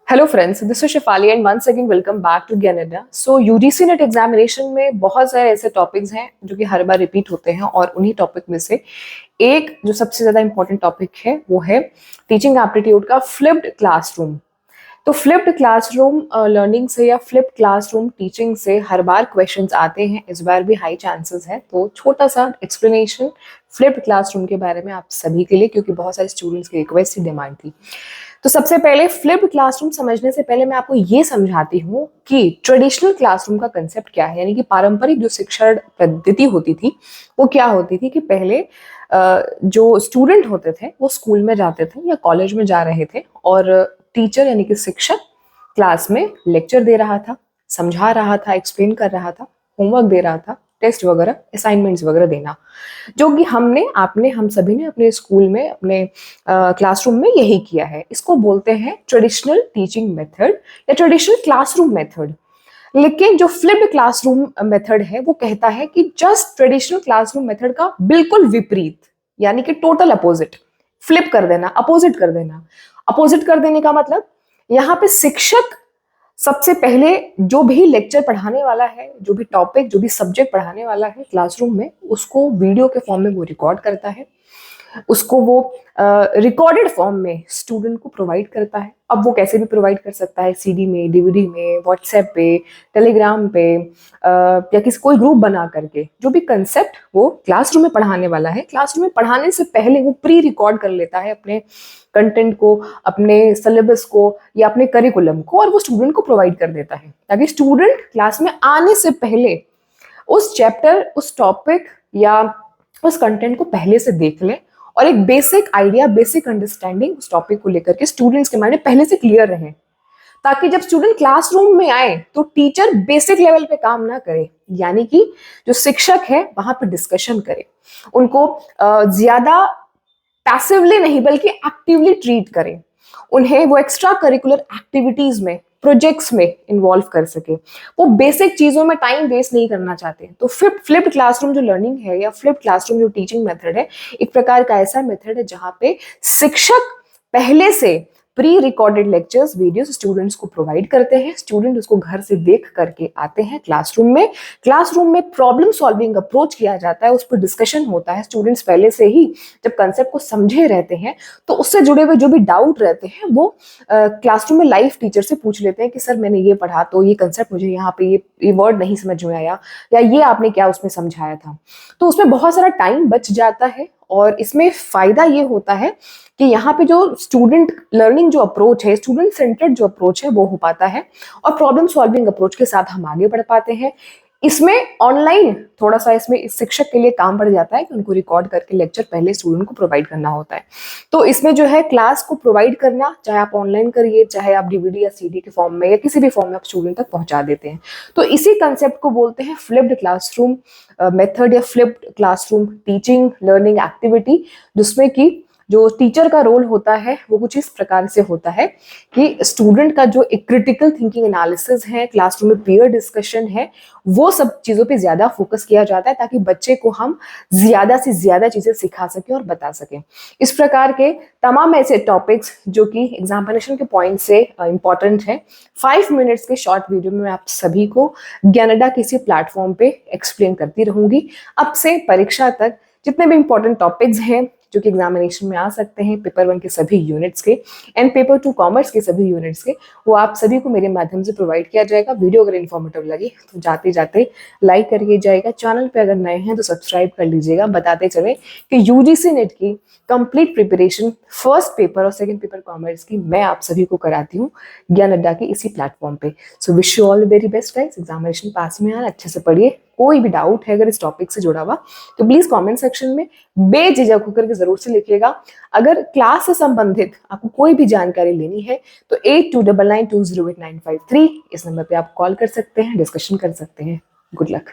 Hello friends, this is Shefali and once again welcome back to Gyan Adda. So UGC net examination में बहुत सारे ऐसे topics हैं जो कि हर बार रिपीट होते हैं और उन्हीं टॉपिक में से एक जो सबसे ज्यादा इंपॉर्टेंट टॉपिक है वो है टीचिंग एप्टीट्यूड का फ्लिप्ड क्लासरूम। तो फ्लिप्ड क्लासरूम लर्निंग से या फ्लिप्ड क्लासरूम टीचिंग से हर बार क्वेश्चंस आते हैं, इस बार भी हाई चांसेस है। तो छोटा सा एक्सप्लेनेशन फ्लिप्ड क्लासरूम के बारे में आप सभी के लिए, क्योंकि बहुत सारे स्टूडेंट्स की रिक्वेस्ट की डिमांड थी। तो सबसे पहले फ्लिप्ड क्लासरूम समझने से पहले मैं आपको ये समझाती हूँ कि ट्रेडिशनल क्लासरूम का कंसेप्ट क्या है, यानी कि पारंपरिक जो शिक्षण पद्धति होती थी वो क्या होती थी कि पहले जो स्टूडेंट होते थे वो स्कूल में जाते थे या कॉलेज में जा रहे थे और टीचर यानी कि शिक्षक क्लास में लेक्चर दे रहा था, समझा रहा था, एक्सप्लेन कर रहा था, होमवर्क दे रहा था, टेस्ट वगैरह, असाइनमेंट्स वगैरह देना, जो कि हम सभी ने अपने स्कूल में, अपने क्लासरूम में यही किया है। इसको बोलते हैं ट्रेडिशनल टीचिंग मेथड या ट्रेडिशनल क्लासरूम मेथड। लेकिन जो फ्लिप्ड क्लासरूम मेथड है वो कहता है कि जस्ट ट्रेडिशनल क्लासरूम मेथड का बिल्कुल विपरीत, यानी कि टोटल अपोजिट, फ्लिप कर देना, अपोजिट कर देना। अपोजिट कर देने का मतलब यहाँ पे शिक्षक सबसे पहले जो भी लेक्चर पढ़ाने वाला है, जो भी टॉपिक, जो भी सब्जेक्ट पढ़ाने वाला है क्लासरूम में, उसको वीडियो के फॉर्म में वो रिकॉर्ड करता है, उसको वो रिकॉर्डेड फॉर्म में स्टूडेंट को प्रोवाइड करता है। अब वो कैसे भी प्रोवाइड कर सकता है, सीडी में, डीवीडी में, व्हाट्सएप पे, टेलीग्राम पे, या किसी कोई ग्रुप बना करके। जो भी कंसेप्ट वो क्लासरूम में पढ़ाने वाला है, क्लासरूम में पढ़ाने से पहले वो प्री रिकॉर्ड कर लेता है अपने कंटेंट को, अपने सिलेबस को या अपने करिकुलम को, और वो स्टूडेंट को प्रोवाइड कर देता है ताकि स्टूडेंट क्लास में आने से पहले उस चैप्टर, उस टॉपिक या उस कंटेंट को पहले से देख ले और एक बेसिक आइडिया, बेसिक अंडरस्टैंडिंग उस टॉपिक को लेकर के स्टूडेंट्स के माइंड में पहले से क्लियर रहे, ताकि जब स्टूडेंट क्लासरूम में आए तो टीचर बेसिक लेवल पे काम ना करे, यानी कि जो शिक्षक है वहां पे डिस्कशन करे, उनको ज्यादा पैसिवली नहीं बल्कि एक्टिवली ट्रीट करें, उन्हें वो एक्स्ट्रा करिकुलर एक्टिविटीज में, प्रोजेक्ट्स में इन्वॉल्व कर सके, वो बेसिक चीजों में टाइम वेस्ट नहीं करना चाहते। तो फ्लिप्ड क्लासरूम जो लर्निंग है या फ्लिप्ड क्लासरूम जो टीचिंग मेथड है, एक प्रकार का ऐसा मेथड है जहां पे शिक्षक पहले से pre recorded lectures, videos students को प्रोवाइड करते हैं, स्टूडेंट उसको घर से देख करके आते हैं क्लासरूम में। क्लासरूम में प्रॉब्लम सॉल्विंग अप्रोच किया जाता है, उस पर डिस्कशन होता है, स्टूडेंट्स पहले से ही जब कंसेप्ट को समझे रहते हैं तो उससे जुड़े हुए जो भी डाउट रहते हैं वो क्लासरूम में लाइव टीचर से पूछ लेते हैं कि सर मैंने ये पढ़ा तो ये कंसेप्ट मुझे यहाँ पे ये वर्ड नहीं समझ में आया, या ये आपने क्या उसमें समझाया था। तो उसमें बहुत सारा टाइम बच जाता है और इसमें फायदा ये होता है कि यहाँ पे जो स्टूडेंट लर्निंग जो अप्रोच है, स्टूडेंट सेंटर्ड जो अप्रोच है वो हो पाता है और प्रॉब्लम सॉल्विंग अप्रोच के साथ हम आगे बढ़ पाते हैं। इसमें ऑनलाइन थोड़ा सा इसमें इस शिक्षक के लिए काम बढ़ जाता है कि उनको रिकॉर्ड करके लेक्चर पहले स्टूडेंट को प्रोवाइड करना होता है। तो इसमें जो है क्लास को प्रोवाइड करना, चाहे आप ऑनलाइन करिए, चाहे आप डीवीडी या सीडी के फॉर्म में या किसी भी फॉर्म में आप स्टूडेंट तक पहुंचा देते हैं। तो इसी कंसेप्ट को बोलते हैं फ्लिप्ड क्लासरूम मेथड या flipped classroom teaching learning activity, जिसमें कि जो टीचर का रोल होता है वो कुछ इस प्रकार से होता है कि स्टूडेंट का जो एक क्रिटिकल थिंकिंग एनालिसिस है, क्लासरूम में पीयर डिस्कशन है, वो सब चीजों पे ज्यादा फोकस किया जाता है ताकि बच्चे को हम ज्यादा से ज्यादा चीजें सिखा सकें और बता सकें। इस प्रकार के तमाम ऐसे टॉपिक्स जो कि एग्जामिनेशन के पॉइंट से इंपॉर्टेंट है, 5 मिनट्स के शॉर्ट वीडियो में मैं आप सभी को ज्ञान अड्डा किसी प्लेटफॉर्म पे एक्सप्लेन करती रहूंगी। अब से परीक्षा तक जितने भी इंपॉर्टेंट टॉपिक्स हैं जो कि एग्जामिनेशन में आ सकते हैं, पेपर 1 के सभी यूनिट्स के एंड पेपर 2 कॉमर्स के सभी यूनिट्स के, वो आप सभी को मेरे माध्यम से प्रोवाइड किया जाएगा। वीडियो अगर इन्फॉर्मेटिव लगे तो जाते जाते लाइक करके जाएगा, चैनल पे अगर नए हैं तो सब्सक्राइब कर लीजिएगा। बताते चले कि यूजीसी नेट की कंप्लीट प्रिपरेशन फर्स्ट पेपर और सेकंड पेपर कॉमर्स की मैं आप सभी को कराती हूँ ज्ञान अड्डा के इसी प्लेटफॉर्म पे। So wish you all the very best guys, examination पास में यार अच्छे से पढ़िए। कोई भी डाउट है अगर इस टॉपिक से जुड़ा हुआ तो प्लीज कमेंट सेक्शन में बेझिझक होकर के जरूर से लिखिएगा। अगर क्लास से संबंधित आपको कोई भी जानकारी लेनी है तो 8299208953 इस नंबर पे आप कॉल कर सकते हैं, डिस्कशन कर सकते हैं। Good luck.